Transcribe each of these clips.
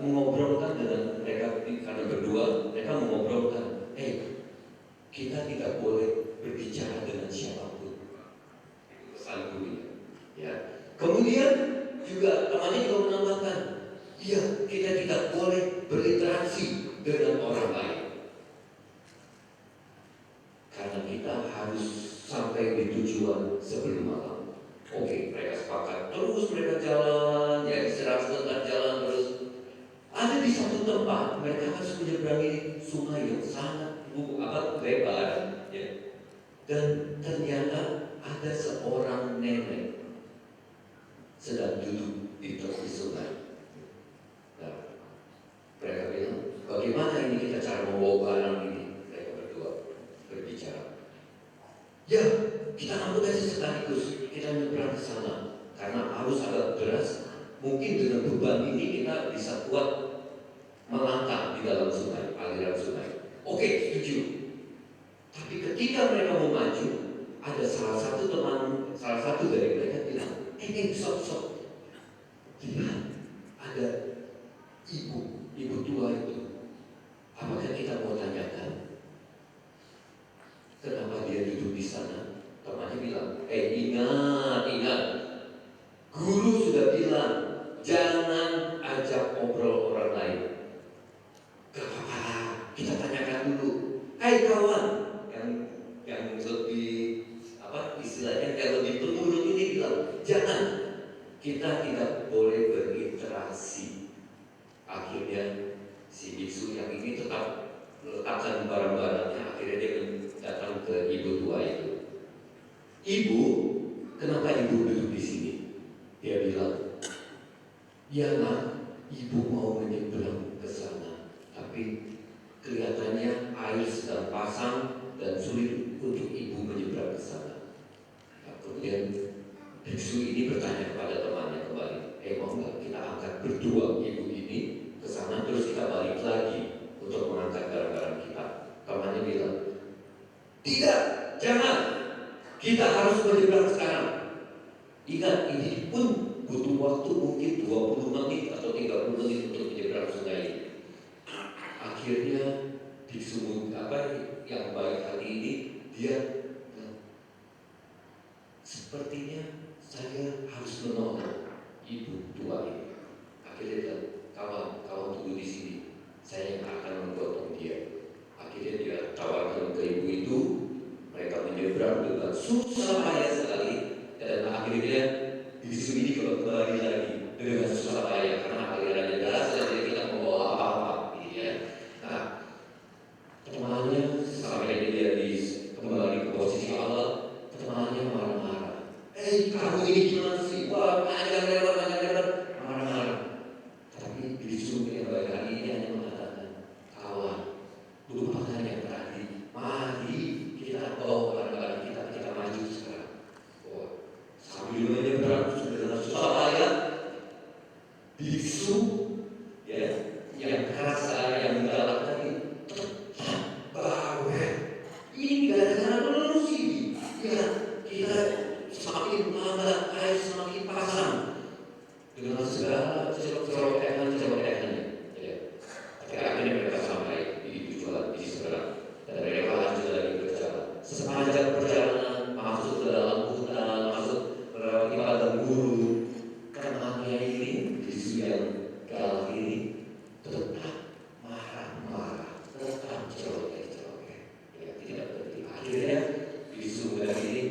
mengobrolkan dengan mereka, karena berdua mereka mengobrolkan, kita tidak boleh berbicara dengan siapapun. Pesan gurunya. Ya. Kemudian juga temannya juga menambahkan, kita tidak boleh berinteraksi dengan orang lain. Karena kita harus sampai di tujuan sebelum malam. Oke, mereka sepakat. Terus mereka jalan, ya istirahat sebentar, jalan terus. Ada di satu tempat mereka harus menyeberangi sungai yang sangat lebar, ya. Dan ternyata ada seorang nenek sedang duduk di tepi sungai. Nah, mereka bilang, bagaimana ini kita cara membawa barang ini? Mereka berdua berbicara. Ya, kita angkut aja sekaligus, kita nyebrang ke sana. Karena arus agak deras, mungkin dengan beban ini kita bisa kuat melangkah di dalam sungai, aliran sungai. Oke, setuju. Tapi ketika mereka mau maju, ada salah satu dari mereka bilang, stop. Lihat, ada ibu tua itu. Apakah kita mau tanyakan kenapa dia duduk di sana? Temannya bilang, ingat, guru sudah bilang jangan ajak obrol orang lain. Gak apa-apa, kita tanyakan dulu. Hai kawan, yang lebih istilahnya yang lebih penurut ini bilang, jangan, kita tidak boleh berinteraksi. Akhirnya si biksu yang ini tetap meletakkan barang-barangnya. Akhirnya dia datang ke ibu tua itu. Ibu, kenapa ibu duduk di sini? Dia bilang, ya nak, ibu mau menyeberang ke sana, tapi kelihatannya air sedang pasang dan sulit untuk ibu menyeberang ke sana. Nah, kemudian biksu ini bertanya kepada temannya kembali, mau nggak kita angkat berdua ibu ini ke sana, terus kita balik lagi untuk mengangkat barang-barang kita? Temannya bilang, tidak, jangan. Kita harus menyeberang sekarang. Ingat, ini pun butuh waktu mungkin 20 menit atau 30 menit untuk menyeberang sungai ini. Akhirnya biksu yang baik hati ini, dia sepertinya saya harus menolong ibu tua ini. Akhirnya dia bilang, kawan tunggu di sini, saya yang akan menggotong dia. Akhirnya dia tawarkan ke ibu itu. Mereka menyeberang dengan susah payah sekali, dan akhirnya biksu ini kembali lagi dengan susah payah karena alirannya deras dan tidak kita membawa apa-apa, Nah, temannya sampai dia kembali ke posisi awal, temannya marah-marah. Kamu ini gimana sih? Wah, panjang lebar, marah-marah. Tapi biksu yang baik hati ini hanya mengatakan, kawan, lupakan yang tadi. Mari kita bawa barang-barang kita maju sekarang. Sambil menyeberang dengan susah payah, biksu yang kerasa, yang galak tadi tetap bawel. Ini gara-gara manusia. Kita semakin lama air semakin pasang dengan segala cerotehan-cerotehannya. Tapi akhirnya mereka sampai di tujuan di seberang, dan mereka lanjut lagi berjalan. Sepanjang perjalanan masuk ke dalam hutan, masuk melewati padang gurun, temannya ini biksu yang galak ini tetap marah-marah, tetap celoteh-celoteh. Tidak berhenti. Akhirnya biksu muda ini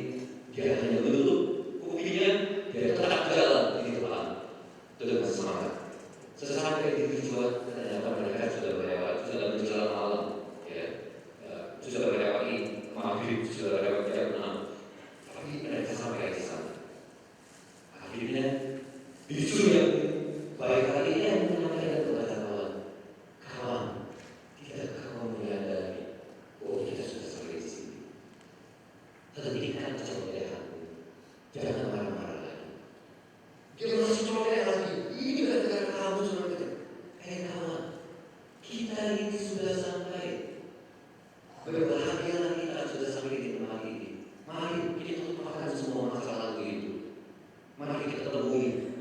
dia hanya menutup kupingnya, dia tetap jalan di depan dengan semangat. Sesampai di tujuan, ternyata mereka sudah menjelang malam, sudah melewati maghrib, sudah melewati jam 6. Tapi mereka sampai di sana. Akhirnya biksu yang baik hati ini yang menyampaikan kepada kawan, tidakkah kamu menyadari bahwa kita sudah sampai di sini? Hentikan cerotehanmu, jangan marah-marah lagi. Dia masih celoteh lagi. Ini gara-gara kamu sudah kawan, kita ini sudah sampai. Berbahagialah kita sudah sampai di tempat ini. Mari kita lupakan semua masa lalu itu. Mari kita temui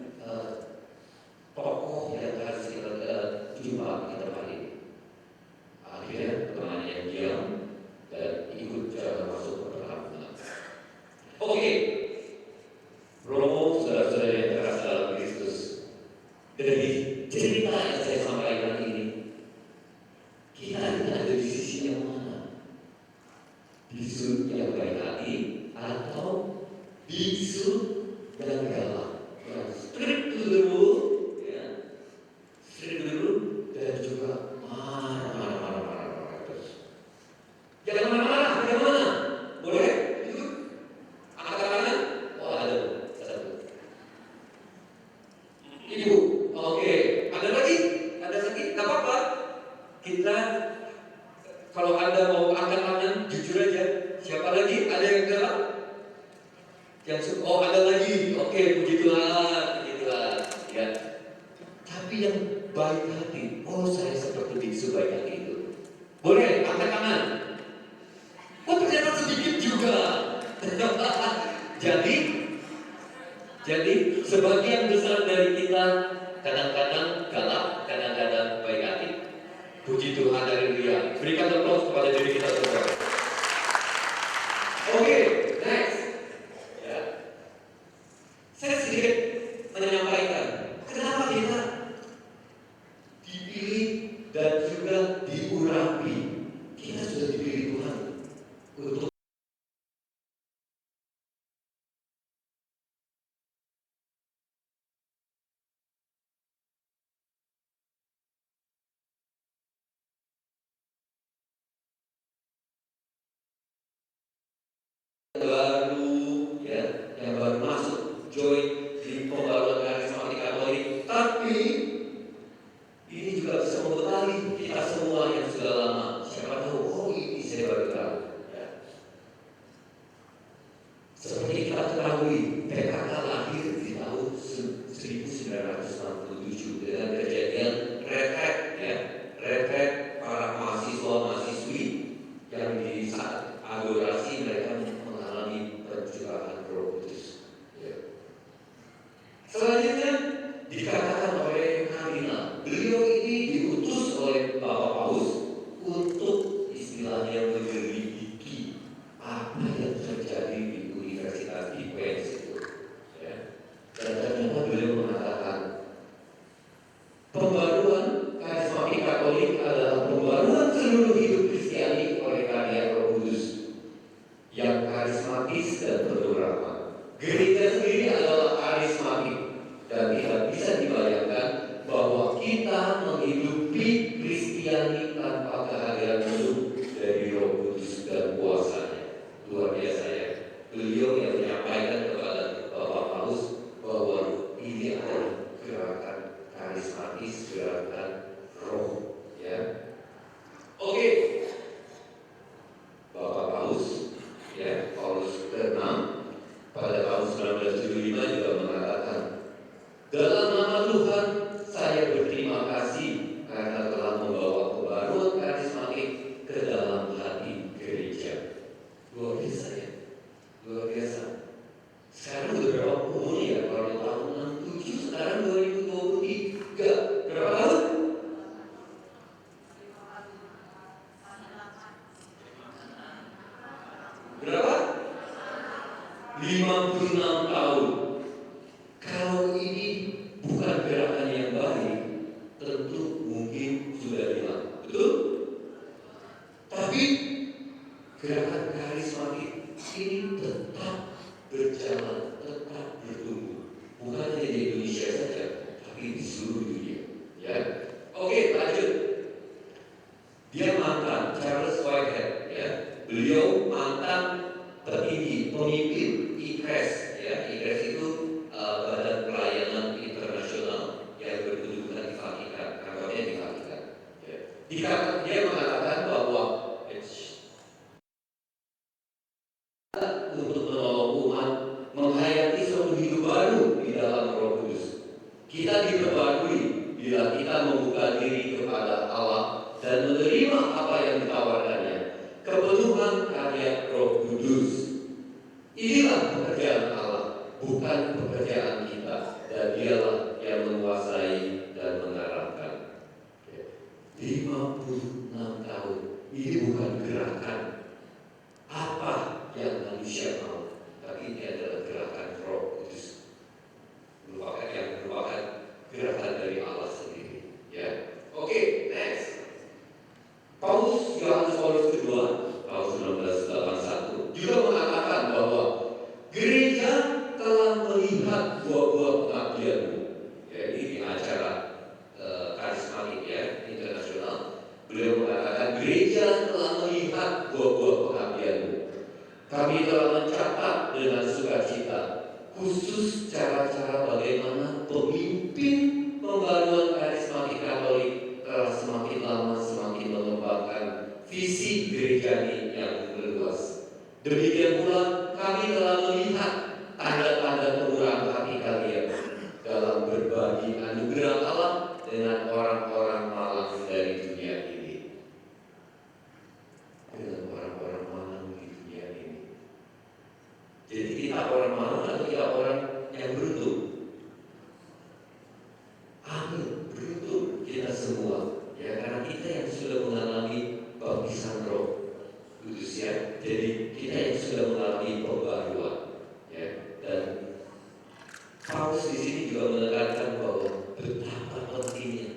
bisu dan galak, yang strict dulu, ya, strict dulu, dan juga marah terus. Jangan marah-marah, bagaimana? Boleh? Itu angkat tangan. Oh ada satu. Ibu, oke. Ada lagi? Ada lagi? Gak apa-apa. Kita kalau Anda mau angkat tangan, jujur aja. Siapa lagi? Ada yang galak? Oh ada lagi. Oke, puji Tuhan, puji Tuhan. Ya. Tapi yang baik hati, oh saya seperti bisu baik hati itu. Boleh angkat tangan. Oh ternyata sedikit juga. Jadi sebagian besar dari kita kadang-kadang galak, kadang-kadang baik hati. Puji Tuhan, haleluya. Berikan tepuk kepada diri kita semua. Oke, next. Ya. Saya sedikit menyampaikan kenapa kita dipilih dan juga diurapi. Kita sudah dipilih Tuhan untuk baru, ya, yang baru masuk join di pembaruan karismatik Katolik. Tapi ini juga bisa membekali kita semua yang sudah lama. Siapa tahu, oh ini saya baru tahu. Ya. Seperti kita ketahui, PKK lahir di tahun 1967 dengan kejadian retret, ya, retret para mahasiswa-mahasiswi yang di saat adorasi mereka mengalami pencurahan Roh Kudus. Ya. Selanjutnya dikatakan oleh kardinal, beliau ini diutus oleh Bapak Paus untuk istilahnya menyelidiki apa yang terjadi di Universitas di Wales itu. Ya. Dan ternyata beliau mengatakan pembaruan karismatik Katolik adalah pembaruan seluruh hidup Kristiani oleh karya Roh Kudus yang karismatis dan penuh rahmat. Gereja sendiri adalah karismatik dan tidak bisa dibayangkan bahwa kita menghidupi Kristiani tanpa kehadiran penuh dari Roh Kudus dan kuasanya. Luar biasa ya. Beliau yang menyampaikan kepada Bapak Paus bahwa ini adalah gerakan karismatis, gerakan roh, ya. Oke. Bapak Paus, ya, Paulus ke-6 pada tahun 1975 juga mengatakan, dalam nama Tuhan saya berterima kasih karena telah membawa kebaruan karismatik ke dalam hati gereja. Luar biasa ya, luar biasa. Sekarang udah berapa umur ya? Kalau tahun 67, sekarang 2023, berapa tahun? Berapa? 56 tahun. Kalau ini bukan gerakan yang baik, tentu mungkin sudah hilang. Betul? Tapi gerakan karismatik ini tetap berjalan, tetap bertumbuh. Bukan hanya di Indonesia saja, tapi di seluruh dunia. Ya. Oke, lanjut. Dia mantan Charles Whitehead, ya. Beliau mantan petinggi, pemimpin ICRES, ya. ICRES itu Badan Pelayanan Internasional yang berkedudukan di Vatikan, kantornya di Vatikan. Ya. Dia mengatakan bahwa untuk menolong umat menghayati suatu hidup baru di dalam Roh Kudus. Kita diperbarui bila kita membuka diri kepada Allah dan menerima apa yang ditawarkannya. Kepenuhan karya Roh Kudus. Inilah pekerjaan Allah, bukan pekerjaan kita, dan Dialah yang menguasai dan mengarahkan. 56 tahun. Ini bukan gerakan apa yang manusia mau, tapi ini adalah gerakan Roh Kudus, merupakan gerakan dari Allah sendiri. Ya, oke, next. Paus Yohanes Paulus II tahun 1981 juga mengatakan bahwa gereja telah kita, khusus cara-cara bagaimana pemimpin pembaruan karismatik Katolik telah semakin lama semakin mengembangkan visi gereja ini yang meluas. Demikian pula kami telah melihat tanda-tanda kemurahan hati kalian dalam berbagi anugerah Allah dengan orang-orang malang dari dunia ini. Dengan orang-orang malang di dunia ini. Jadi kita orang malang atau kita orang yang beruntung? Amin, beruntung kita semua. Ya, karena kita yang sudah mengalami baptisan Roh Kudus ya. Jadi kita yang sudah mengalami pembaruan. Ya, dan Paulus di sini juga menekankan bahwa betapa pentingnya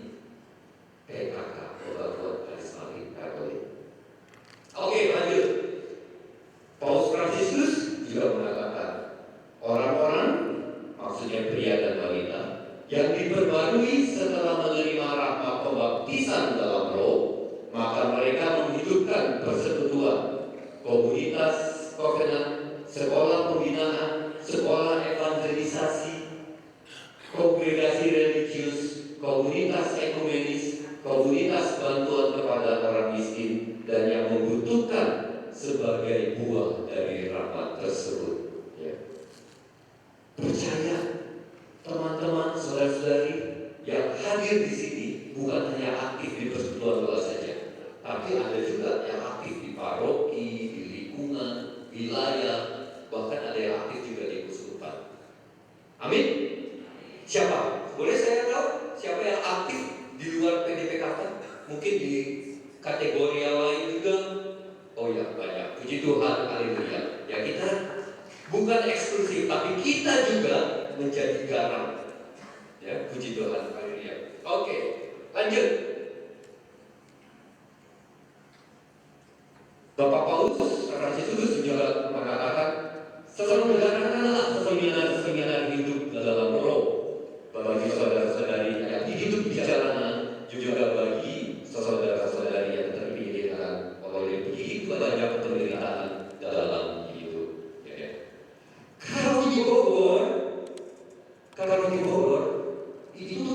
PKK, pembaruan karismatik Katolik. Oke, lanjut. Paus Fransiskus juga mengatakan orang-orang, maksudnya pria dan wanita, yang diperbarui setelah menerima rahmat pembaptisan dalam Roh, maka mereka menghidupkan persekutuan, komunitas kovenant, sekolah pembinaan, sekolah evangelisasi, kongregasi religius, komunitas ekumenis, komunitas bantuan kepada orang miskin, dan yang membutuhkan sebagai buah dari rahmat tersebut. Ya. Percaya teman-teman, saudara-saudari yang hadir di sini bukan hanya aktif di persekutuan doa saja, tapi ada juga yang aktif di paroki, di lingkungan, wilayah, bahkan ada yang aktif juga di keuskupan. Amin. Siapa? Boleh saya tahu siapa yang aktif di luar PDPKK? Mungkin di kategori yang lain juga. Oh ya, banyak. Puji Tuhan, haleluya. Ya, kita bukan eksklusif, tapi kita juga menjadi garam. Ya, puji Tuhan, haleluya. Oke, lanjut. Bapak Paulus Fransiskus juga mengatakan, selenggarakanlah seminar-seminar hidup dalam Roh bagi saudara-saudari yang hidup di jalanan, juga bagi saudara-saudari yang terpilihkan oleh begitu banyak penderitaan dalam hidup. Ya. Kalau di Bogor itu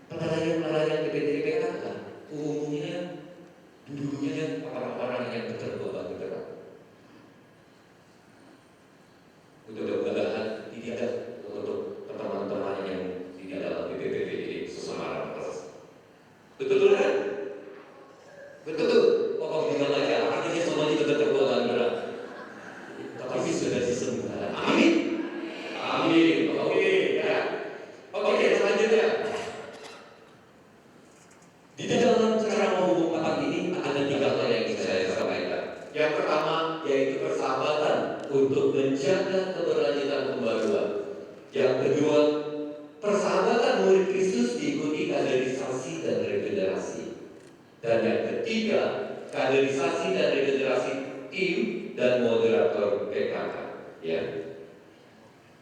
pelayan-pelayan di PDPKK umumnya dulunya orang-orang yang berkorban berat. Mudah-mudahan tidak untuk teman-teman yang di dalam BPPB ini Semarang. Betul kan? Betul. Oh, bilang aja artinya semuanya juga terkorban berat. Tapi sudah disembuhkan. Amin. Amin. Oke, ya. Oke, selanjutnya. Di dalam ceramah umum pagi ini ada 3 hal yang ingin saya sampaikan. Yang pertama yaitu persahabatan untuk menjaga keberlanjutan pembaruan. Yang kedua, persahabatan murid Kristus diikuti kaderisasi dan regenerasi. Dan yang ketiga, kaderisasi dan regenerasi tim dan moderator PKK. Ya,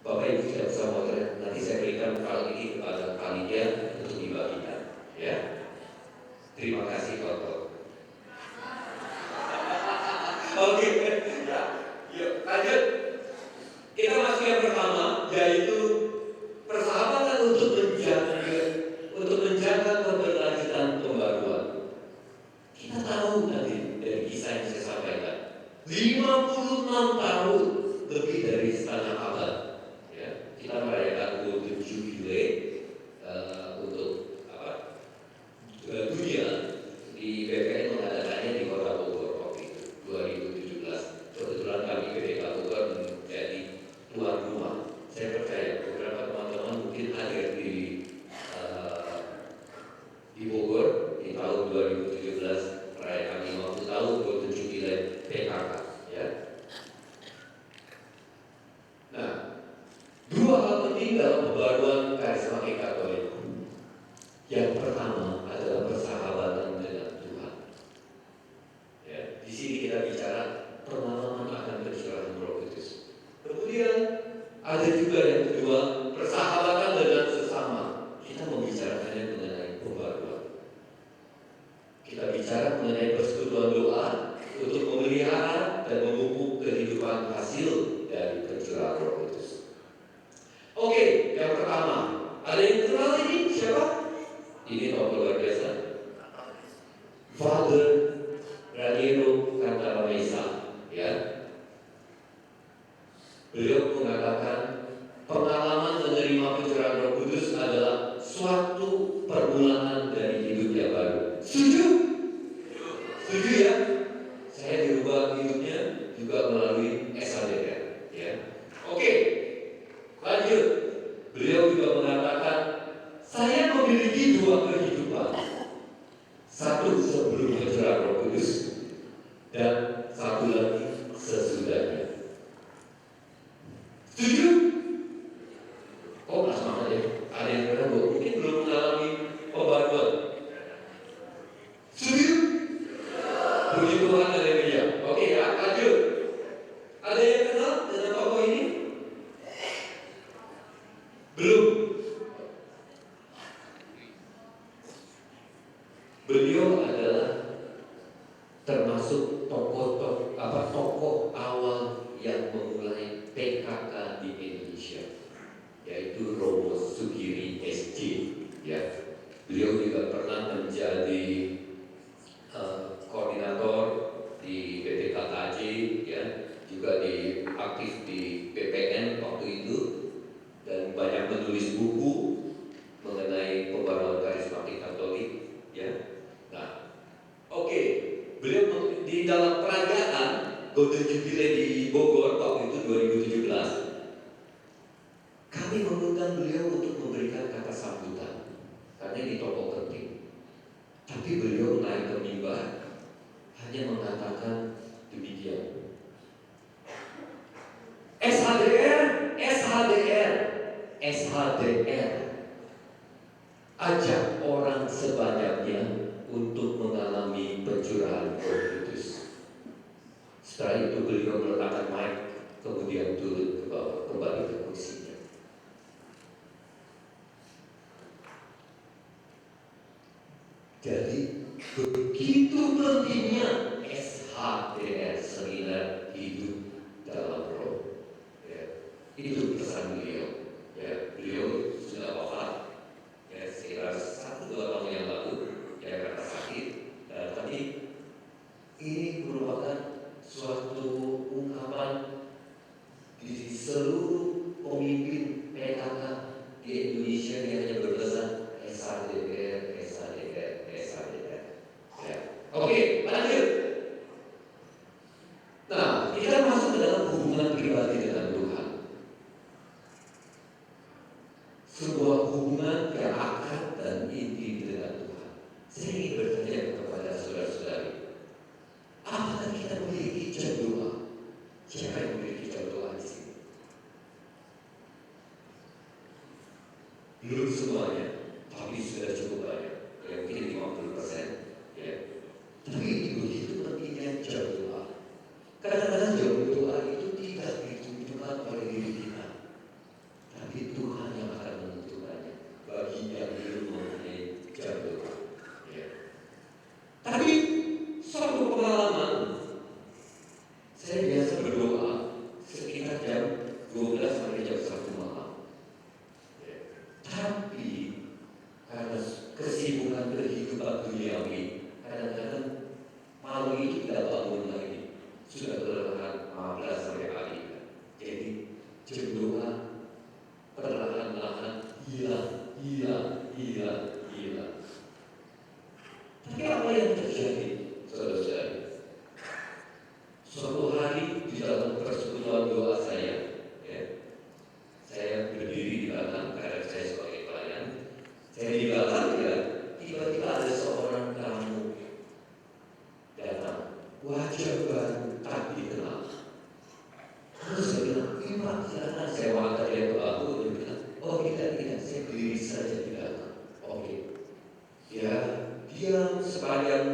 Bapak Ibu tidak usah moderat. Nanti saya berikan hal ini kepada panitia untuk dibagikan. Ya. Terima kasih Toto. Oke, ya, yuk lanjut. Kita masuk yang pertama, yaitu persahabatan untuk menjaga keberlanjutan pembaruan. Kita tahu tadi dari kisah yang saya sampaikan, 56 tahun lebih dari setengah abad. Ya, kita merayakan Golden Jubilee untuk apa? Dunia di BPN mengadakannya di Kota Bogor waktu itu 2017. Kebetulan kami PDK Bogor menjadi tuan rumah. Saya percaya beberapa teman-teman mungkin hadir di Bogor di tahun 2017 merayakan 50 tahun Golden Jubilee PKK. Ya. Nah, 2 hal penting dalam pembaruan karismatik Katolik. Yang pertama adalah persahabatan dengan Tuhan. Ya, di sini kita bicara pengalaman akan pencurahan Roh Kudus. Kemudian ada juga yang kedua, persahabatan dengan sesama. Kita membicarakannya mengenai pembaruan. Kita bicara mengenai persekutuan doa untuk memelihara dan memupuk kehidupan hasil dari pencurahan Roh Kudus. Ada yang kenal ini siapa? Ini tokoh luar biasa. Father Raniero Cantalamessa, ya. Beliau mengatakan pengalaman menerima pencurahan Roh Kudus adalah suatu permulaan dari hidup yang baru. Setuju? Setuju ya? Saya dirubah hidupnya juga melalui SHDR, ya. Oke, lanjut. Beliau juga mengatakan saya memiliki dua kehidupan. Satu sebelum pencurahan Roh Kudus dan satu lagi sesudahnya. Setuju? Oh, nggak semangat ya. Ada yang bilang mungkin belum mengalami pembaruan. Setuju? Puji Tuhan, haleluya. Oke ya, lanjut. Ada yang kenal dengan tokoh ini? Belum. Beliau adalah termasuk tokoh awal yang memulai PKK di Indonesia, yaitu Romo Sugiri SJ. Ya, beliau juga pernah menjadi koordinator di BPKKJ, ya, juga aktif di BPN waktu itu, dan banyak menulis buku mengenai pembaruan karismatik Katolik, ya. Nah, oke, beliau di dalam perayaan Golden Jubilee di Bogor waktu itu 2017, kami mengundang beliau untuk memberikan kata sambutan karena ini tokoh penting. Tapi beliau naik ke mimbar hanya mengatakan demikian. SHDR, SHDR, SHDR. Ajak orang sebanyaknya untuk mengalami pencurahan Roh Kudus. Setelah itu beliau meletakkan mic, kemudian turun ke bawah, kembali ke kursinya. Jadi begitu pentingnya SHDR, seminar hidup dalam Roh. Ya, itu pesan beliau. Ya, beliau sudah wafat. Ya, sekitar 1-2 tahun yang lalu, ya, karena sakit. Tapi ini merupakan suatu ungkapan di seluruh pemimpin PKK di Indonesia yang hanya berpesan SHDR, SHDR, SHDR. Ya. Oke, lanjut. Nah, kita masuk ke dalam hubungan pribadi dengan Tuhan. Sebuah hubungan yang akrab dan intim dengan Tuhan. Saya ingin bertanya kepada saudara-saudari, apakah kita memiliki jam doa? Siapa yang memiliki jam doa di sini? Belum semuanya, tapi sudah cukup banyak. Ya, mungkin 50%. Ya. Tapi begitu pentingnya jam doa. Kadang-kadang jam doa itu tidak ditentukan oleh diri kita, tapi Tuhan yang akan menentukannya bagi yang belum mempunyai jam doa. Ya. Tapi suatu pengalaman, saya biasa berdoa sekitar jam 12 sampai jam 1 malam. Ya. Tapi karena kesibukan kehidupan duniawi, kadang-kadang malam itu tidak bangun lagi. Sudah kelelahan 15 sampai hari. Jadi jam doa perlahan-lahan hilang. Tapi apa yang terjadi, saudara-saudari? Suatu hari di dalam persekutuan doa saya, ya, saya berdiri di belakang karena saya sebagai pelayan. Saya di belakang, ya, tiba-tiba ada seorang tamu datang, wajah baru tak dikenal. Terus saya bilang, Pak, silakan. Saya angkat dia ke aku, dia bilang, oh tidak, saya berdiri saja di belakang. Oke. Ya, dia sepanjang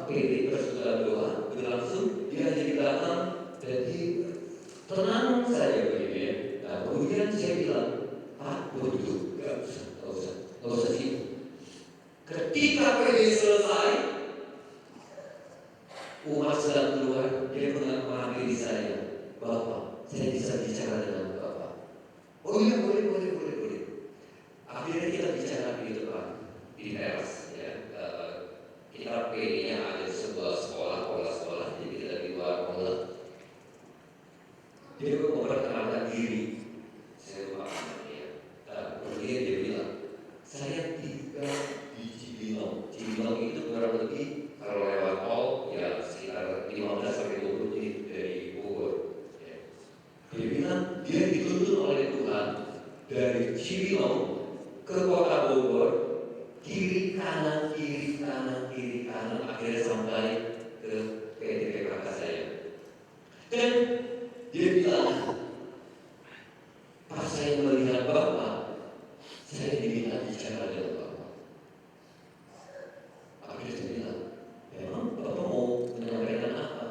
PD persekutuan doa berlangsung, dia hanya di belakang, jadi tenang saja begitu ya. Nah, kemudian saya bilang, Pak, duduk, nggak usah sibuk. Ketika PD selesai, umat sedang keluar, dia mengambil saya, Bapak, saya bisa bicara dengan Bapak. Oh iya, boleh. dari Cibinong ke Kota Bogor, kiri kanan kiri kanan kiri kanan, akhirnya sampai ke PT PKK saya. Dan dia bilang, pas saya melihat Bapak, saya diminta bicara dengan Bapak. Akhirnya saya bilang, memang Bapak mau menyampaikan apa?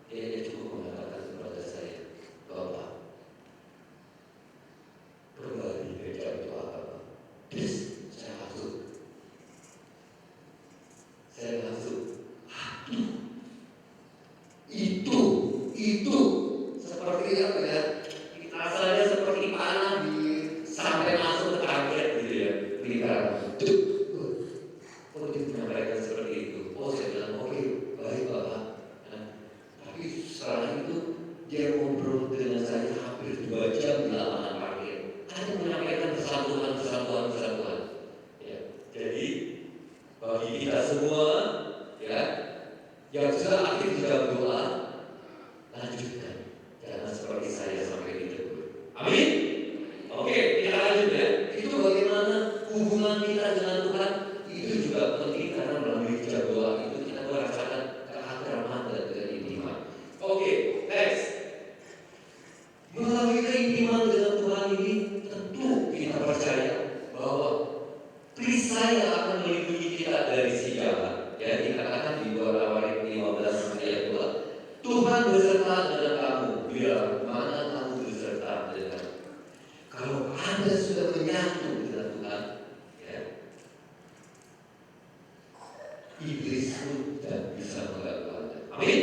Dia cukup mengatakan kepada saya, Bapak, kembali ke jam itu apa? Terus saya masuk. Aduh, itu seperti apa ya? Rasanya seperti panah sampai masuk ke target gitu ya. Lingkaran. Oh, dia menyampaikan seperti itu. Oh, saya bilang, oke, baik Bapak. Nah, tapi setelah itu dia ngobrol dengan saya hampir 2 jam di lapangan parkir. Hanya menyampaikan kesatuan. Ya, jadi bagi kita semua, ya, yang sudah akhir di dalam doa, lanjutkan. Jangan seperti saya sampai ditegur. Amin. Oke, kita lanjut ya. Itu bagaimana hubungan kita dengan Tuhan. Itu juga penting karena melalui jam doa itu kita merasakan keakraban dan keintiman. Oke, next. Melalui keintiman dengan Tuhan ini, tentu kita percaya bahwa perisai akan melindungi kita dari si jahat. Ya, dikatakan di 2 Tawarik 15 ayat 2, Tuhan beserta dengan kamu bila mana kamu beserta dengan. Kalau Anda sudah menyatu dengan Tuhan, ya, iblis pun tidak bisa mengganggu Anda. Amin.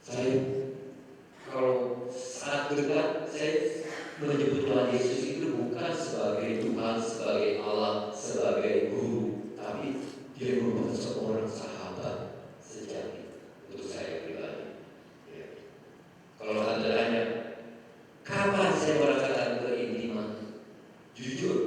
Saya kalau saat dekat saya menyebut Tuhan Yesus itu bukan sebagai Tuhan, sebagai Allah, sebagai guru, tapi dia merupakan seorang sahabat sejati untuk saya pribadi. Ya. Kalau Anda tanya, kapan saya merasakan keintiman? Jujur,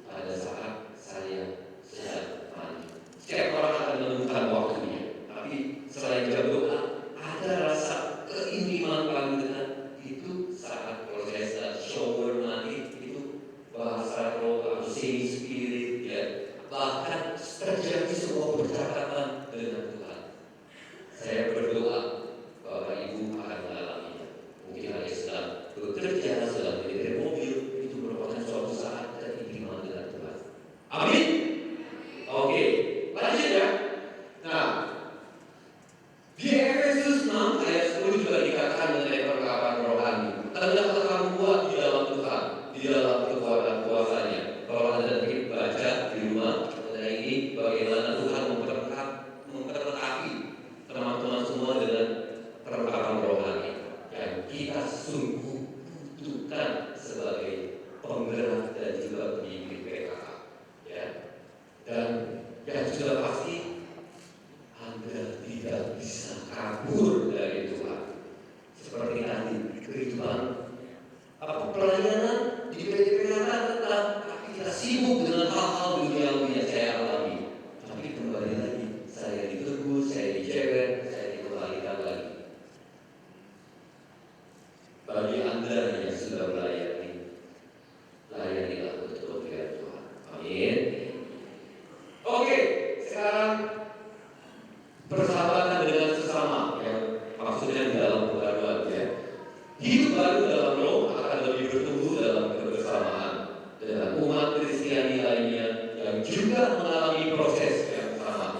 pada saat saya sedang mandi. Setiap orang akan menemukan waktunya, tapi selain jam doa, ada rasa keintiman kami dengan itu saat proses shower mandi itu bahasa roh atau semi spirit ya, bahkan terjadi sebuah percakapan dengan Tuhan. Saya berdoa Bapak Ibu akan mengalaminya. Mungkin Anda sedang bekerja, sedang menyetir mobil, itu merupakan suatu saat keintiman dengan Tuhan. Amin. Oke, lanjut ya. Nah, di Efesus 6 ayat 10 juga dikatakan mengenai perkataan rohani. Hendaklah kamu kuat di dalam Tuhan, di dalam kekuatan kuasanya. Kalau Anda mungkin baca di rumah mengenai ini, bagaimana Tuhan memperlengkapi teman-teman semua dengan perkataan rohani yang kita sungguh butuhkan sebagai penggerak dan juga pendidik PKK. Ya. Dan yang sudah pasti Anda tidak bisa kabur dari Tuhan. Seperti tadi, kehidupan pelayanan di PTPK tetap, tapi kita sibuk dengan hal-hal duniawi yang saya alami. Tapi kembali lagi, saya ditegur, saya dicewer, saya dikembalikan lagi. Bagi Anda yang sudah melayani, layanilah betul firman Tuhan. Amin. Oke, sekarang persahabatan dengan sesama, yang maksudnya di dalam kebaruan ya. Hidup baru dalam roh akan lebih bertumbuh dalam kebersamaan dengan umat Kristiani lainnya yang juga mengalami proses yang sama.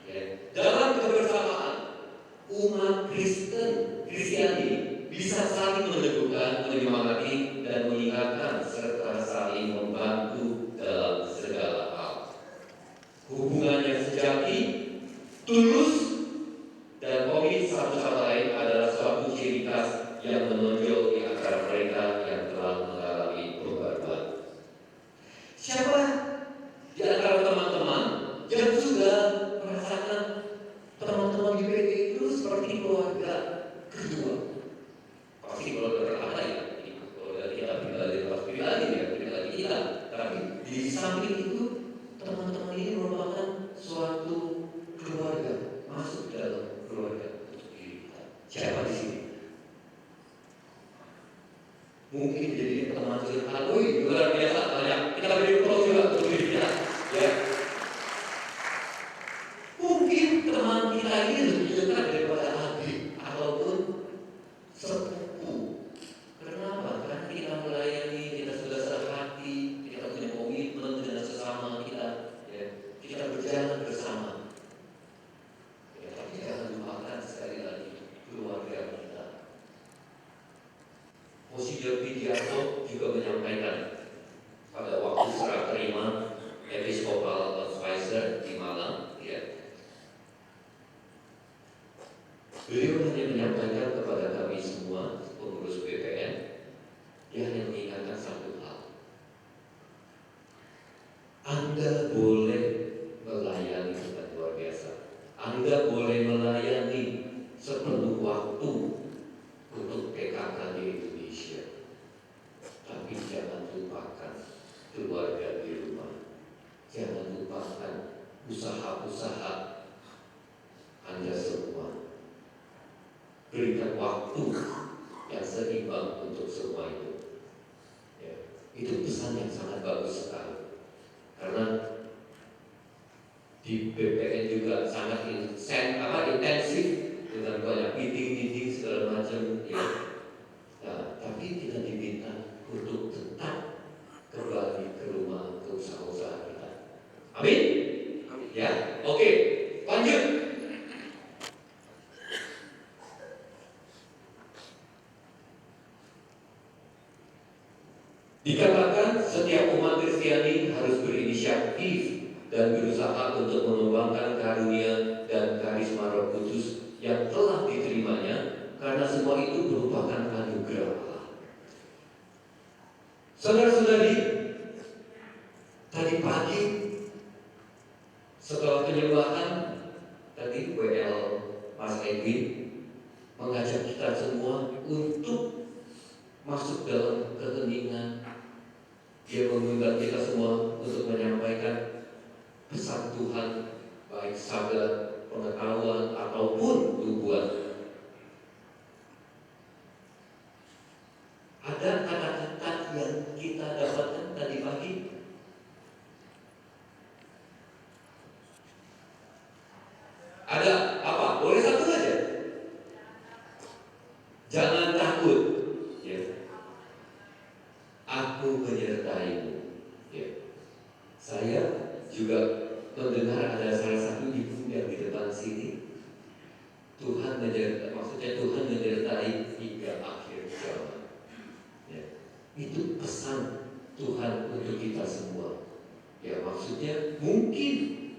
Ya. Dalam kebersamaan, umat Kristiani bisa saling meneguhkan, menyemangati, dan mengingatkan serta saling membantu dalam segala hal. Hubungan yang sejati, tulus, dan komit satu sama lain adalah suatu ciri khas yang menonjol di antara mereka yang telah mengalami pembaruan. Siapa di antara teman-teman yang sudah merasakan teman-teman di PT itu seperti keluarga kedua? Pasti keluarga pertama ya, keluarga kita pribadi ya, pribadi kita. Tapi di samping itu, teman-teman ini merupakan suatu keluarga, masuk dalam keluarga untuk diri kita. Siapa di sini? Mungkin jadi teman curhat, wih luar biasa banyak. Kita beri pro juga untuk diri kita, ya. Mungkin teman kita ini lebih dekat daripada adik ataupun sepupu. Kenapa? Karena kita melayani, kita sudah sehati, kita punya komitmen dengan sesama kita, ya. Kita berjalan bersama. Ya, tapi jangan lupakan sekali lagi keluarga kita. Monsignor Widianto juga menyampaikan pada waktu serah terima Episcopal Advisor di Malang, ya. Beliau hanya menyampaikan kepada kami semua pengurus BPN, dia hanya mengingatkan satu hal. Anda boleh melayani dengan luar biasa. Anda boleh melayani sepenuh waktu untuk PKK di Indonesia. Tapi jangan lupakan keluarga di rumah. Jangan lupakan usaha-usaha Anda semua. Berikan waktu yang seimbang untuk semua itu. Ya, itu pesan yang sangat bagus sekali. Karena di BPN juga sangat intensif dengan banyak meeting segala macam, ya. Nah, tapi kita diminta untuk tetap kembali ke rumah, ke usaha-usaha kita. Amin? Ya, oke, lanjut. Dikatakan setiap umat Kristiani harus berinisiatif dan berusaha untuk mengembangkan karunia dan karisma Roh Kudus yang telah diterimanya, karena semua itu merupakan anugerah Allah. Saudara-saudari, tadi pagi setelah penyembahan tadi WL Mas Edwin mengajak kita semua untuk masuk dalam keheningan. Dia mengundang kita semua untuk menyampaikan pesan Tuhan, baik sadar, pengetahuan ataupun nubuat. Ada kata-kata yang kita dapatkan tadi pagi. Ada apa? Boleh satu saja. Jangan takut, ya. Aku menyertaimu, ya. Saya juga mendengar ada salah satu ibu yang di depan sini. Tuhan menyertai, maksudnya Tuhan menyertai hingga akhir zaman. Ya. Itu pesan Tuhan untuk kita semua. Ya, maksudnya mungkin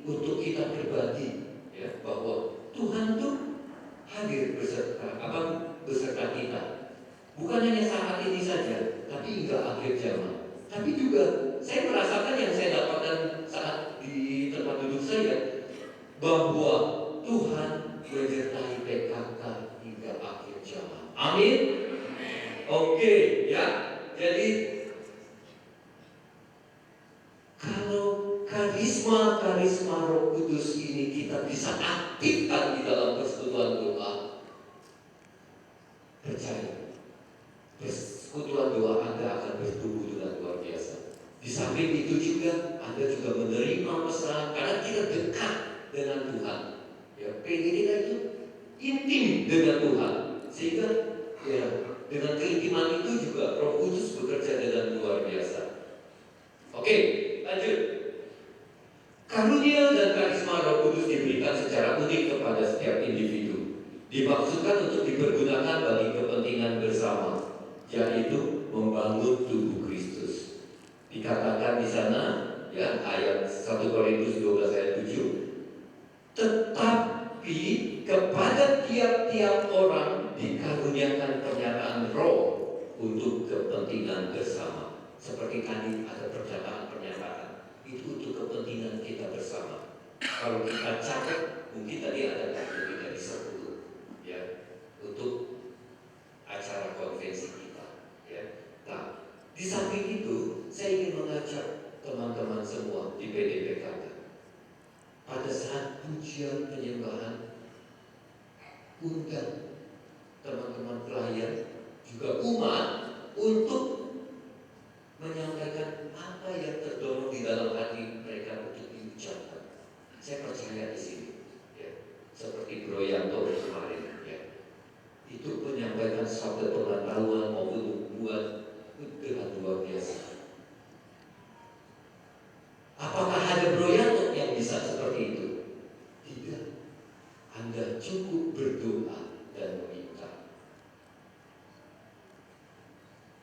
untuk kita pribadi, ya, bahwa Tuhan itu hadir beserta kita. Bukan hanya saat ini saja, tapi hingga akhir zaman. Tapi juga saya merasakan yang saya dapatkan saat di tempat duduk saya, bahwa Tuhan menyertai PKK hingga akhir zaman. Amin. Oke, ya. Jadi kalau karisma Roh Kudus ini kita bisa aktifkan di dalam persekutuan doa, percaya, persekutuan doa Anda akan bertumbuh dengan luar biasa. Di samping itu juga Anda juga menerima pesan, karena kita dekat dengan Tuhan. Ya, PGD itu intim dengan Tuhan, sehingga ya dengan keintiman itu juga Roh Kudus bekerja dengan luar biasa. Oke, lanjut. Karunia dan karisma Roh Kudus diberikan secara unik kepada setiap individu. Dimaksudkan untuk dipergunakan bagi kepentingan bersama, yaitu membangun tubuh Kristus. Dikatakan di sana, ya, ayat 1 Korintus 12 ayat 7, tetapi kepada tiap-tiap orang dikaruniakan pernyataan Roh untuk kepentingan bersama. Seperti tadi ada pernyataan itu untuk kepentingan kita bersama. Kalau kita catat, mungkin tadi ada lebih dari 10, ya, untuk acara konvensi kita, ya. Nah, di samping itu saya ingin mengajak teman-teman semua di PDPKK pada saat pujian penyembahan, undang teman-teman pelayan juga umat untuk dengan luar biasa. Apakah ada Bro Yato yang bisa seperti itu? Tidak. Anda cukup berdoa dan meminta.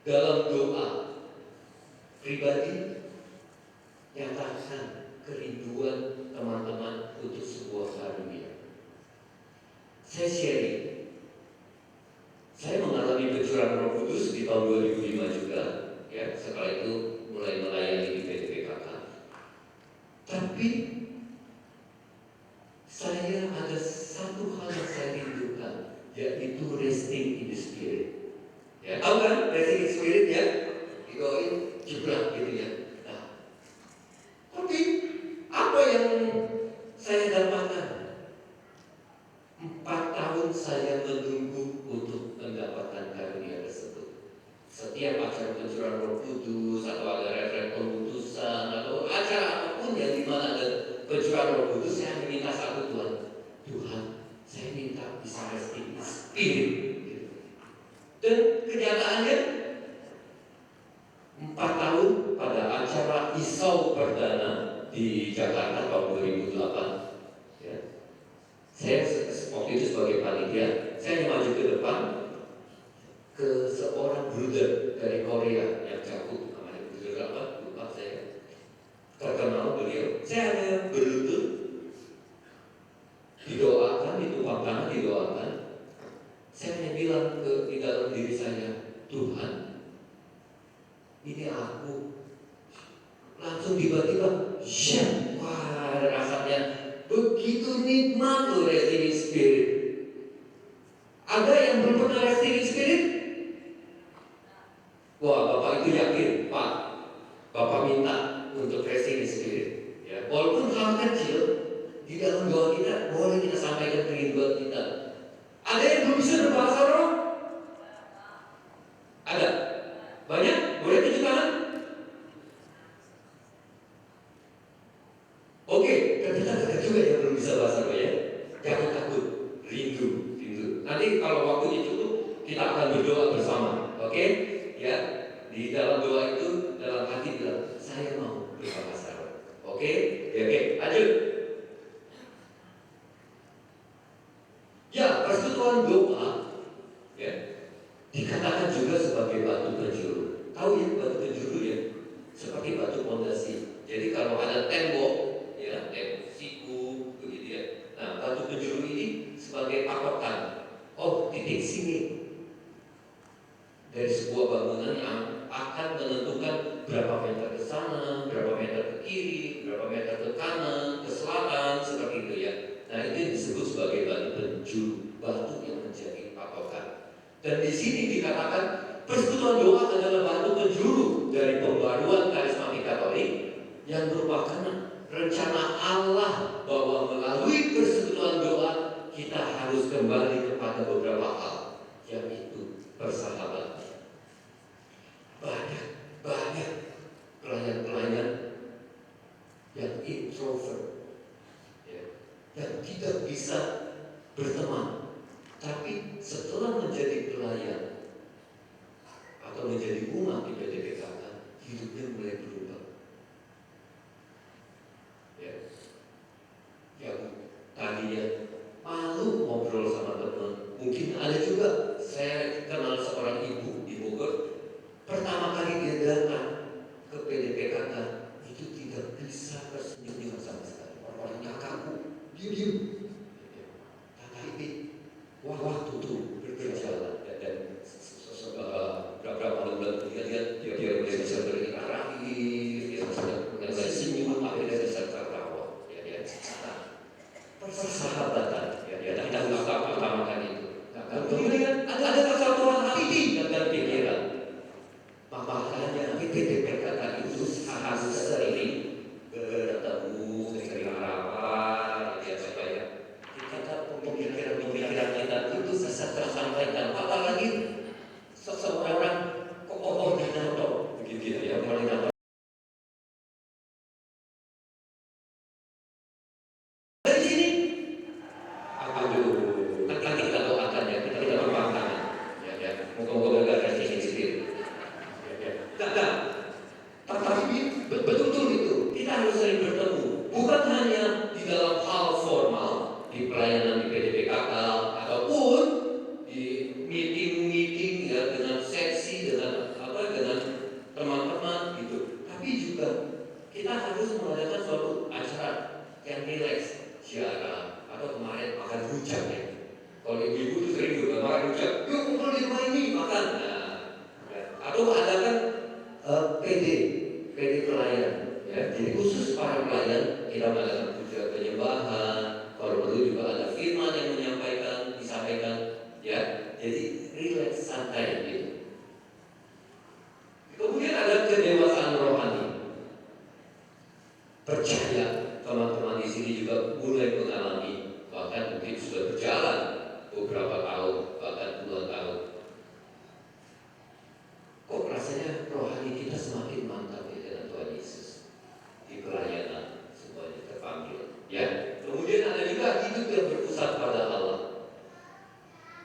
Dalam doa pribadi, nyatakan kerinduan teman-teman untuk sebuah karunia. Saya sharing. Saya mengalami pencurahan Roh Kudus di tahun 2005 juga, ya. Setelah itu mulai melayani di PDPKK. Tapi saya ada satu hal yang saya rindukan, yaitu resting in the spirit. Ya, tahu kan resting in the spirit ya? Digoin, jebrak gitu ya. Nah, tapi apa yang saya dapatkan? 4 tahun saya menunggu untuk mendapatkan karunia tersebut. Setiap acara pencurahan Roh Kudus atau ada referen pengutusan atau acara apapun yang dimana ada pencurahan Roh Kudus, saya hanya minta satu, Tuhan, saya minta bisa resting in spirit. Dan kenyataannya 4 tahun pada acara Isau Perdana di Jakarta tahun 2008, ya. Saya waktu itu sebagai panitia, saya maju ke depan ke seorang brother dari Korea yang jago, namanya brother apa? Lupa saya. Terkenal beliau. Saya hanya berlutut, didoakan, ditumpang tangan, didoakan. Saya hanya bilang di dalam diri saya, Tuhan, ini aku. Langsung tiba-tiba, wah, rasanya begitu nikmat loh resting in spirit. Ada yang belum pernah resting in spirit? Wah, Bapak itu yakin, Pak, Bapak minta untuk resting in spirit, ya. Walaupun hal kecil, di dalam doa kita boleh kita sampaikan kerinduan kita. Ada yang belum bisa berbahasa roh? Ada? Banyak? Boleh tunjuk tangan? Oke, ternyata ada juga yang belum bisa bahasa roh ya. Jangan takut, rindu. Nanti kalau waktunya cukup, kita akan berdoa bersama. Oke? Ya, di dalam doa itu, dalam hati bilang, saya mau berbahasa roh. Oke? Ya, oke, lanjut. Ya, persekutuan doa, ya, dikatakan juga sebagai batu penjuru. Tahu ya batu penjuru ya? Seperti batu fondasi. Jadi kalau ada tembok, ya, tembok siku, begitu ya. Nah, batu penjuru ini sebagai patokan. Oh, titik sini dari sebuah bangunan yang akan menentukan berapa meter ke sana, berapa meter ke kiri, berapa meter ke kanan, ke selatan, seperti itu ya. Nah, itu disebut sebagai batu penjuru, batu yang menjadi patokan. Dan di sini dikatakan persekutuan doa adalah batu penjuru dari pembaruan karismatik Katolik yang merupakan rencana Allah bahwa melalui persekutuan doa kita harus kembali kepada beberapa hal, yaitu persahabatan. Banyak pelayan-pelayan yang introvert, ya, yang tidak bisa berteman, tapi setelah menjadi pelayan atau menjadi umat di PDPKK, hidupnya mulai berubah. Ya, yang tadinya malu ngobrol sama teman, mungkin ada juga. Saya kenal seorang ibu di Bogor, pertama kali dia datang ke PDPKK itu tidak bisa tersenyum sama sekali. Orangnya kaku, diem. Kata ini, wah tuh berjalan dan beberapa bulan kemudian dia mulai bisa berinteraksi, PD pelayan. Ya, jadi khusus para pelayan kita melakukan puja penyembahan. Kalau perlu juga ada firman yang disampaikan. Ya, jadi rileks santai gitu. Kemudian ada kedewasaan rohani. Percaya teman-teman di sini juga mulai mengalami, bahkan mungkin sudah berjalan beberapa tahun, bahkan puluhan tahun. Kok rasanya rohani kita semakin mantap ya dengan Tuhan Yesus di pelayanan, semuanya terpanggil. Ya, kemudian ada juga hidup yang berpusat pada Allah.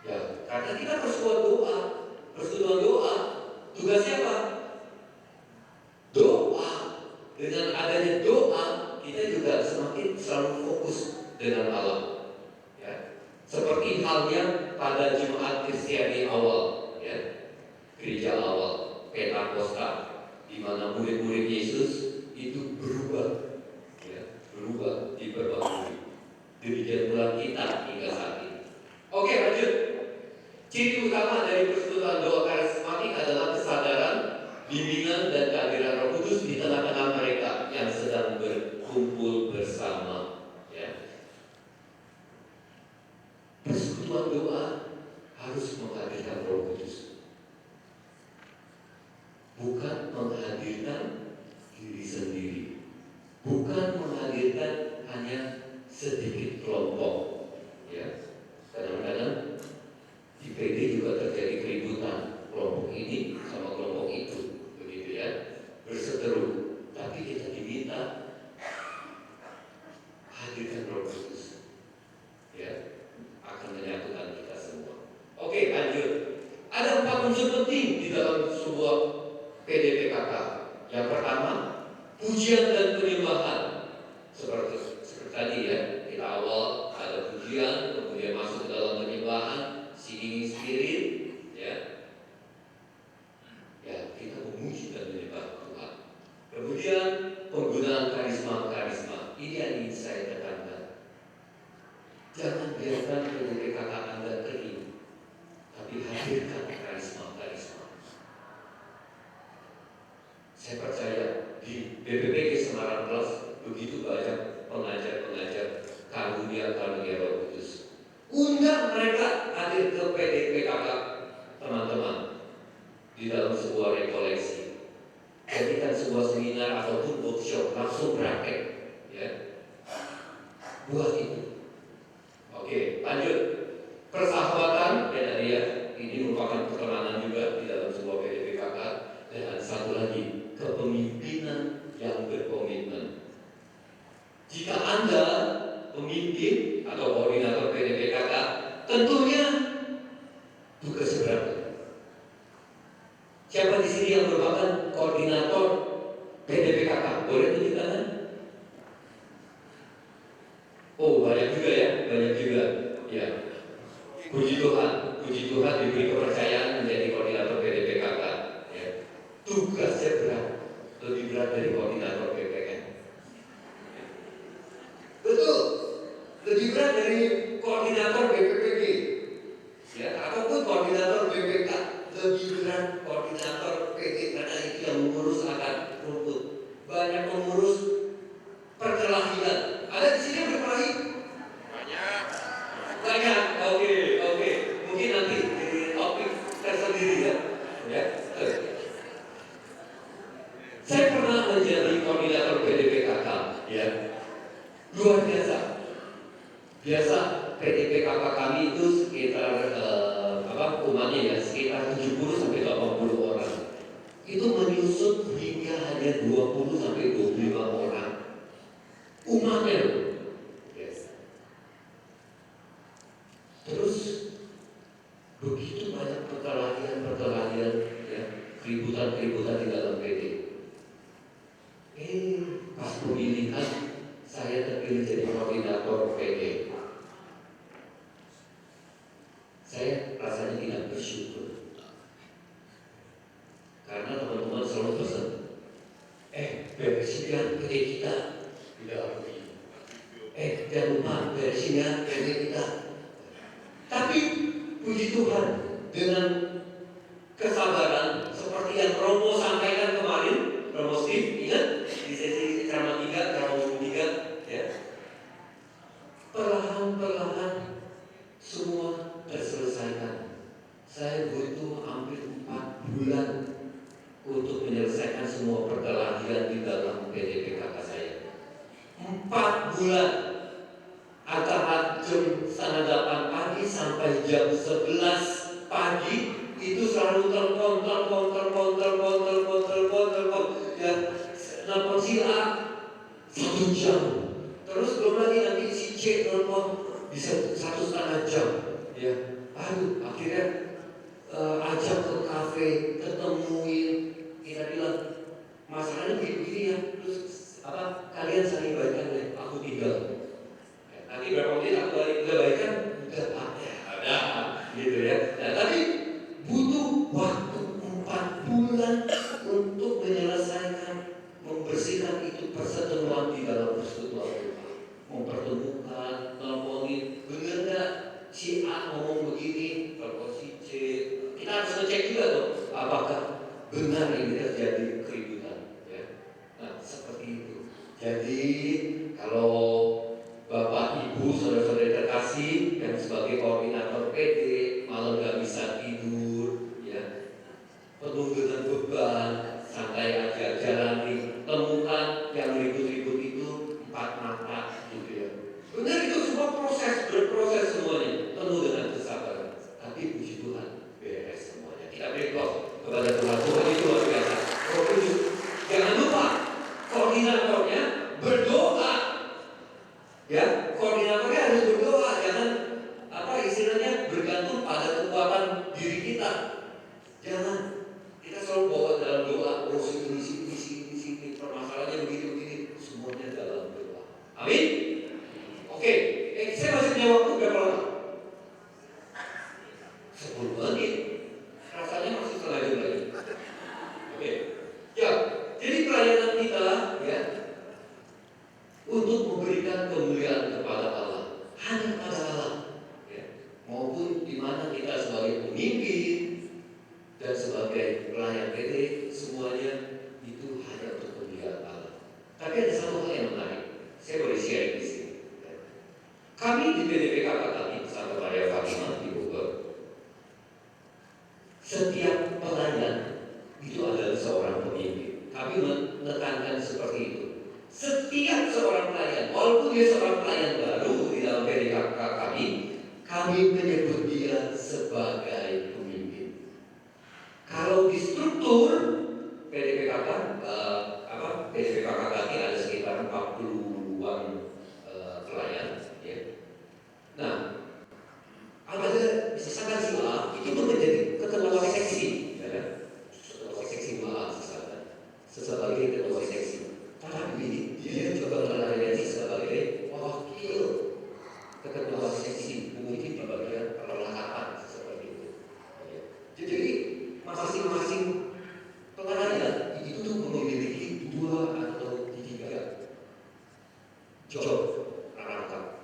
Ya, karena kita persekutuan doa, tugasnya apa? Doa. Dengan adanya doa, kita juga semakin selalu fokus dengan Allah. Ya, seperti halnya pada jemaat Kristiani awal, ya, gereja awal, Pentakosta, di mana murid-murid Yesus itu berubah, ya, diperbarui. Demikian pula kita hingga saat ini. Oke, lanjut. Ciri utama dari persekutuan doa karismatik adalah kesadaran, bimbingan dan kehadiran Roh Kudus di tengah-tengah mereka yang sedang berkumpul bersama. Ya. Persekutuan doa harus menghadirkan Roh Kudus, bukan menghadirkan diri sendiri, bukan menghadirkan hanya sedikit kelompok. Ya. Kadang-kadang di PD juga terjadi keributan, kelompok ini sama kelompok itu, begitu ya, berseteru. Tapi kita diminta hadirkan Roh Kudus, ya, akan menyatukan kita semua. Oke, lanjut. Ada 4 unsur penting di dalam sebuah PDPKK. Yang pertama, pujian dan penyembahan. Seperti tadi ya, kita awal ada pujian, kemudian masuk ke dalam penyembahan, singing spirit, ya. Ya, kita memuji dan menyembah Tuhan. Kemudian penggunaan karisma. Ini yang ingin saya tekankan. Jangan biarkan PDPKK Anda kering, tapi hadirkan karisma. Saya percaya di BPPG Semarang Plus begitu banyak pengajar karunia Roh Kudus. Undang mereka hadir ke PDPKK, teman-teman, di dalam sebuah rekoleksi. Jadikan sebuah seminar ataupun workshop, langsung praktek, ya. Buat itu. Oke, lanjut. Persahabatan, ya tadi ya, ini merupakan pertemanan juga di dalam sebuah PDPKK. Dan satu lagi, kepemimpinan yang berkomitmen. Jika Anda pemimpin atau koordinator PDPKK, tentunya tugas berat. Siapa di sini yang merupakan koordinator PDPKK? Boleh tunjuk tangan? Oh, banyak juga ya, Ya, puji Tuhan diberi kepercayaan menjadi koordinator PDPKK. Ya. Tugasnya berat, lebih berat dari koordinator PPN. Betul, lebih berat dari koordinator BPPG, ya, ataupun koordinator BPK. Lebih berat koordinator PD karena itu yang mengurus akar rumput, banyak mengurus perkelahian. Ada di sini yang berkelahi? Banyak. Oke. Mungkin nanti di topik tersendiri ya. Saya pernah menjadi koordinator PDPKK, ya. Luar biasa. PDPKK kami itu sekitar umatnya ya, sekitar 70 sampai 80 orang. Itu menyusut hingga hanya 20 sampai 25 orang. Umatnya loh. Yes. Terus begitu banyak perkelahian, ya, keributan di dalam PD. Pas pemilihan saya terpilih jadi koordinator PD. Saya rasanya tidak bersyukur karena teman-teman selalu pesan, beresin PD kita tidak harus. Jangan lupa beresin PD kita. Tapi puji Tuhan, dengan kesabaran seperti yang Romo sampaikan kemarin, untuk menyelesaikan semua perkelahian di dalam PDPKK saya. 4 bulan antara jam setengah 8 pagi sampai jam 11 pagi itu selalu telepon ya, telepon si A 1 jam, terus belum lagi nanti si C telepon bisa 1,5 jam ya. Aduh, akhirnya ajak ke kafe, ketemuin, kita bilang masalahnya begini ya, terus kalian saling baikan deh, aku tinggal. Nanti berapa menit aku balik, udah baikan, udah ada, gitu ya. Nah, tapi butuh waktu 4 bulan untuk menyelesaikan, membersihkan itu perseteruan di dalam persekutuan rumah, mempertemukan, teleponin, bener nggak si A ngomong begini, telepon si C. Kita harus ngecek juga tuh, apakah benar ini terjadi keributan, ya. Nah, seperti itu. Jadi kalau Bapak, Ibu, saudara-saudara terkasih yang sebagai koordinator PD malam nggak bisa tidur, ya, penuh dengan beban, santai aja jalani, temukan yang ribut-ribut itu 4 mata, gitu ya. Benar, itu semua berproses semuanya, penuh dengan kesabaran. Tapi puji Tuhan, beres semuanya. Tidak berikut kepada Tuhan. Tuhan itu luar biasa. Roh Kudus. Jangan lupa koordinatornya berdoa. Ya, koordinatornya harus berdoa, jangan istilahnya bergantung pada kekuatan diri kita. Jangan kita selalu bawa dalam doa, sini, permasalahannya begini, semuanya dalam doa. Amin. Oke, saya masih punya waktu berapa lama? 10 menit. Rasanya masih setengah jam lagi. Oke. Ya, jadi pelayanan kita ya untuk memberikan kemuliaan kepada Allah, hanya kepada Allah, ya. Maupun di mana kita sebagai pemimpin dan sebagai pelayan PD, semuanya itu hanya untuk kemuliaan Allah. Tapi ada satu hal yang menarik, saya boleh share di sini. Kami di PDPKK kami, Santa Maria Fatima di Bogor, setiap pelayan itu adalah seorang pemimpin. Kami menekankan seperti itu. Setiap seorang pelayan, walaupun dia seorang pelayan baru di dalam PDPKK kami menyebut dia sebagai pemimpin. Kalau di struktur PDPKK, PDPKK kami ada sekitar 40-an pelayan. Ya. Nah, apabila misalkan si A itu menjadi ketua seksi, ya, ketua seksi sebagai ketua seksi. Tapi dia juga melayani sebagai wakil ketua seksi, mungkin di bagian perlengkapan seperti itu. Jadi masing-masing pelayan itu memiliki 2 atau 3 job rangkap.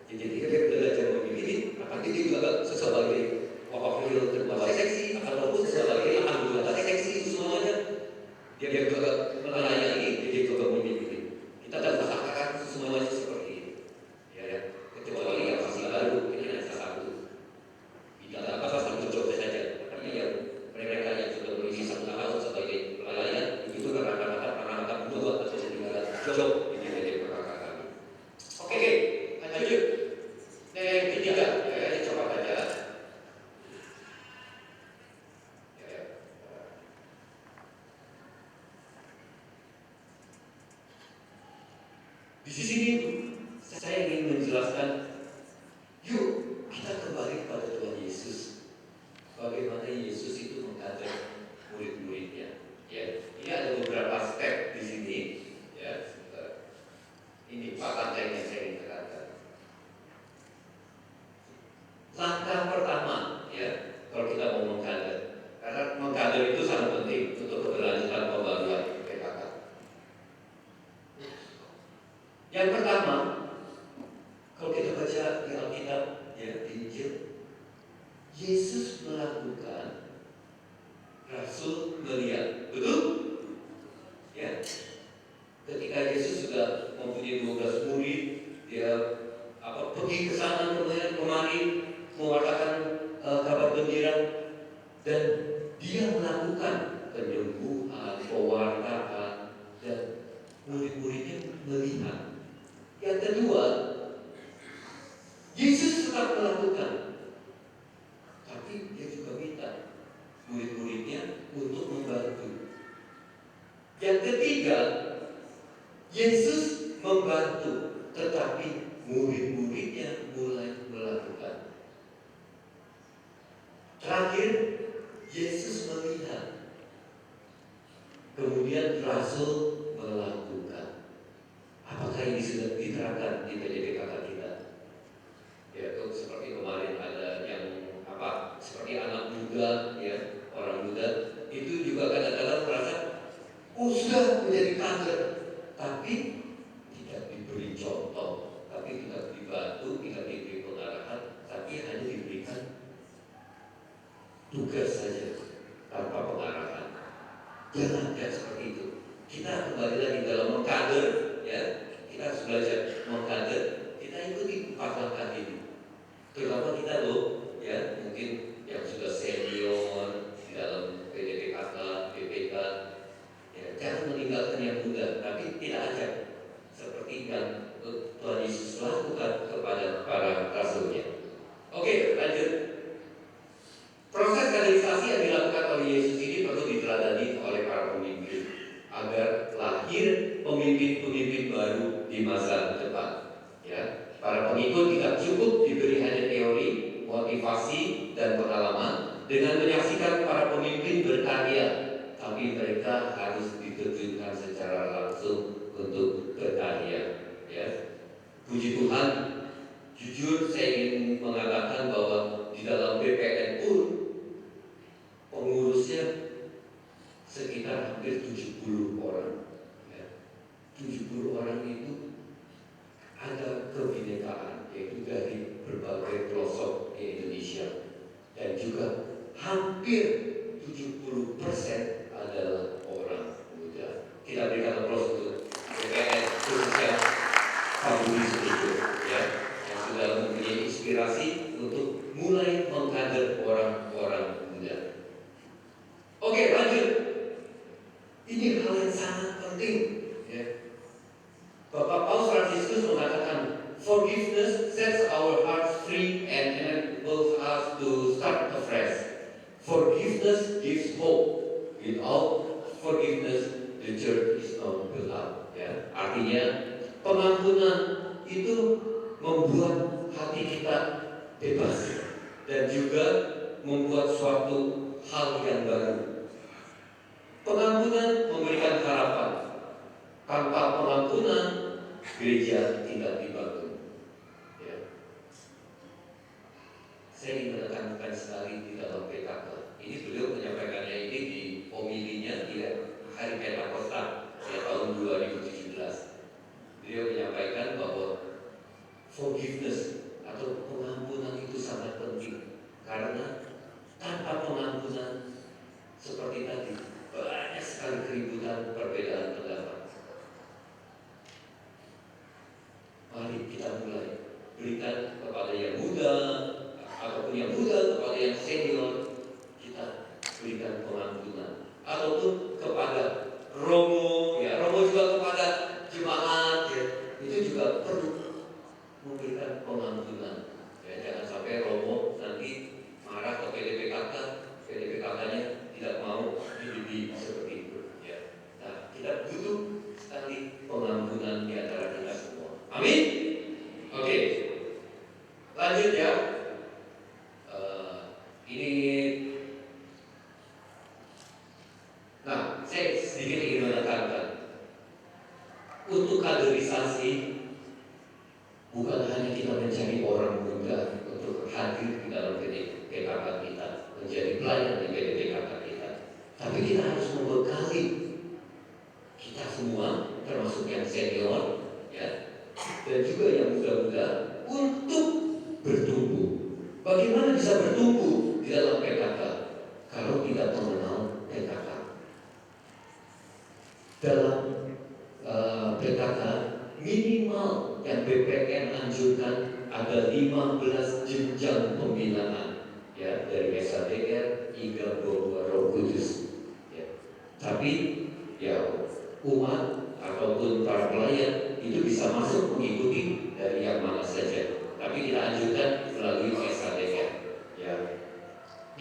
Jadi dia belajar memilih, nanti dia juga sebagai wakil ketua seksi ataupun sebagai anggota seksi, semuanya dia juga melayani, dia juga memilih. Kita tidak mengatakan semuanya seperti itu, ya. Kecuali yang masih baru, ini hanya satu. Tidak apa satu job saja. Tapi yang mereka yang sudah berisi 1 tahun sebagai pelayan itu rata-rata 2 atau 3 job ini menjadi perkara kami. Oke, lanjut. Yang ketiga, ya, coba baca. Di sini saya ingin menjelaskan, yuk kita kembali kepada Tuhan Yesus. Bagaimana Yesus itu mengajak murid-muridnya. Ya, ini ada beberapa step di sini. Ya, ini pakan yang saya ingin tekankan. Langkah pertama, ya, kalau kita mau mengkader, karena mengkader itu sangat penting untuk keberlanjutan pembangunan PKK. Yang pertama, ketiga, Yesus membantu, tetapi murid-muridnya mulai melakukan. Terakhir, Yesus melihat, kemudian Rasul melakukan. Apakah ini sudah diterapkan di PDPKK kita? Ya, seperti kemarin ada yang seperti anak muda, ya, orang muda itu juga kadang-kadang merasa, sudah menjadi kader, tapi tidak diberi contoh, tapi tidak dibantu, tidak diberi pengarahan, tapi hanya diberikan tugas saja tanpa pengarahan. Jangan seperti itu. Kita kembali lagi dalam mengkader, ya. Kita harus belajar mengkader. Kita ikuti 4 langkah ini. Terutama kita ya, mungkin yang sudah senior di dalam PDPKK, BPK, ya, jangan meninggalkan yang muda, tapi tidak ajak seperti yang Tuhan Yesus lakukan kepada para rasulnya. Oke, lanjut. Proses kaderisasi yang dilakukan oleh Yesus ini perlu diteladani oleh para pemimpin agar lahir pemimpin-pemimpin baru di masa depan. Ya, para pengikut tidak cukup diberi hanya teori, motivasi, dan pengalaman dengan menyaksikan para pemimpin berkarya, tapi mereka harus diterjunkan secara langsung untuk berkarya. Ya, puji Tuhan, jujur saya ingin mengatakan bahwa di dalam BPN pun pengurusnya sekitar hampir 70 orang. Ya, 70 orang itu ada kebinekaan, yaitu dari berbagai pelosok di Indonesia, dan juga hampir 70% adalah orang muda. Kita berikan aplaus untuk BPN khususnya Pak Budi Setijo, ya, yang sudah mempunyai inspirasi untuk mulai mengkader orang-orang muda. Oke, lanjut. Ini hal yang sangat penting, ya. Bapak Paus Fransiskus mengatakan, forgiveness sets our hearts free and enables us to start afresh. Forgiveness gives hope. Without forgiveness, the church is not built up. Ya, artinya pengampunan itu membuat hati kita bebas dan juga membuat suatu hal yang baru. Pengampunan memberikan harapan. Tanpa pengampunan, gereja tidak dibangun. Ya. Saya ingin menekankan sekali di dalam PKK. Ini beliau menyampaikannya ini di homilinya di hari Pentakosta tahun 2017. Beliau menyampaikan bahwa forgiveness atau pengampunan itu sangat penting, karena tanpa pengampunan seperti tadi banyak sekali keributan, perbedaan pendapat. Mari kita mulai berikan kepada yang muda ataupun yang muda kepada yang senior, kita berikan pengampunan, ataupun kepada romo, ya, romo juga kepada jemaat, ya, itu juga perlu memberikan pengampunan. Ya, jangan sampai romo nanti marah ke PDPKK, PDPKK-nya tidak mau dididik seperti itu. Ya. Nah, kita butuh sekali pengampunan di antara kita semua. Amin. Oke. Lanjut ya. Saya sedikit ingin menekankan untuk kaderisasi bukan hanya kita mencari orang muda untuk hadir di dalam PKK kita, menjadi pelayan di PKK kita, tapi kita harus membekali kita semua, termasuk yang senior, ya, dan juga yang muda-muda, untuk bertumbuh. Bagaimana bisa bertumbuh di dalam PKK kalau tidak mengenal PKK? Dalam PKK minimal yang BPN anjurkan ada 15 jenjang pembinaan, ya, dari SADR hingga Bawa Roh Kudus. Ya. Tapi ya umat ataupun para pelayan itu bisa masuk mengikuti dari yang mana saja. Tapi kita anjurkan melalui SADR. Ya.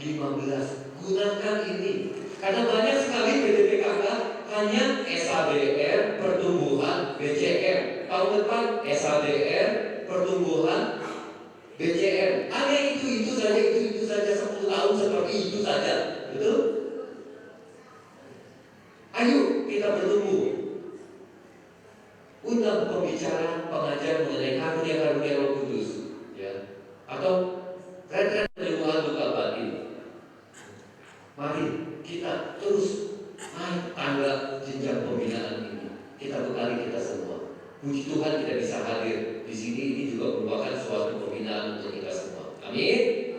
15, gunakan ini karena banyak sekali PDPKK hanya SADR. SADR, pertumbuhan BCM. Hanya itu saja 10 tahun seperti itu saja. Betul? Ayo kita bertumbuh. Undang pembicara, pengajar mengenai karunia-karunia Roh Kudus, ya. Atau retret penyembuhan luka batin. Mari kita terus naik tangga jenjang pembinaan ini. Kita bekali kita semua. Puji Tuhan kita bisa hadir di sini. Ini juga merupakan suatu pembinaan untuk kita semua. Amin.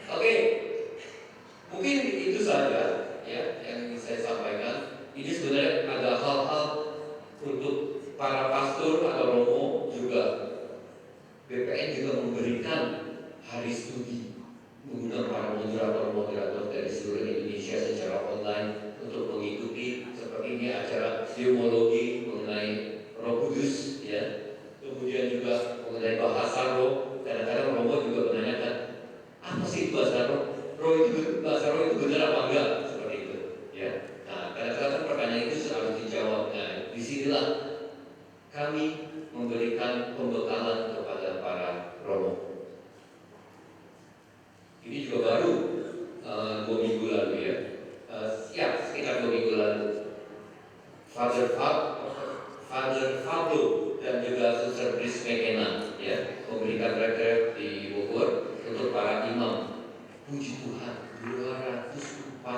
Oke. Mungkin itu saja ya yang ingin saya sampaikan. Ini sebenarnya ada hal-hal untuk para pastor atau romo juga. BPN juga memberikan hari studi menggunakan para moderator dari seluruh Indonesia secara online untuk mengikuti seperti ini acara teologi mengenai Roh Kudus, ya. Kemudian juga mengenai bahasa roh. Kadang-kadang romo juga menanyakan, apa sih bahasa roh? Bahasa roh itu benar apa enggak? Seperti itu, ya. Nah, kadang-kadang pertanyaan itu harus dijawab. Nah, disinilah kami memberikan pembekalan kepada para romo. Ini juga baru 2 minggu lalu, ya. Sekitar 2 minggu lalu, Father Fabio dan juga Suster Chris McKenna, ya, memberikan retret di Bogor untuk para imam. Puji Tuhan, 249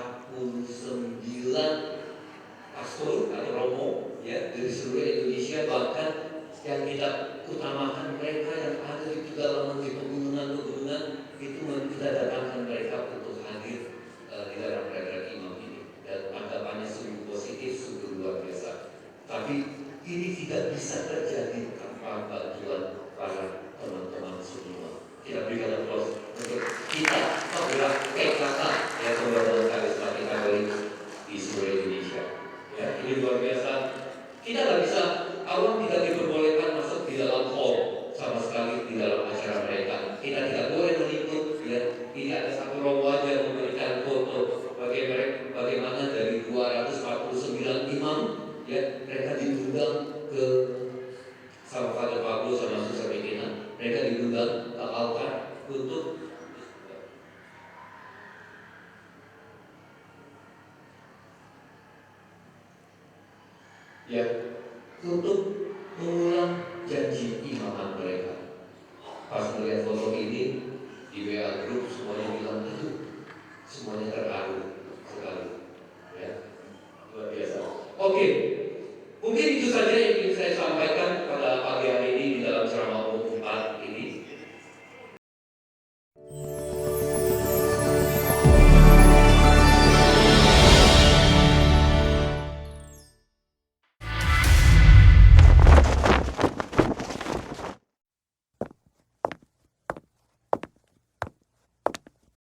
pastor atau romo, ya, dari seluruh Indonesia, bahkan yang kita utamakan mereka yang ada di pedalaman, di pegunungan itu kita datangkan mereka untuk hadir di dalam retret imam ini, dan tanggapannya sungguh positif, sungguh luar biasa. Tapi ini tidak bisa terjadi tanpa bantuan para teman-teman semua. Kita berikan aplaus untuk kita menggerak PKK, ya, Pembinaan Karismatik Katolik di seluruh Indonesia. Ya, ini luar biasa. Kita nggak bisa, awam tidak diperbolehkan masuk di dalam hall sama sekali di dalam acara mereka. Kita tidak boleh meliput, ya. Ini ada satu romo aja memberikan foto bagaimana dari 249 imam, ya, mereka diundang ke sama Father Pablo sama Suster Medina. Mereka diundang ke altar untuk untuk mengulang janji imaman mereka. Pas melihat foto ini di WA Group, semuanya bilang, aduh, semuanya terharu sekali, ya, luar biasa. Oke.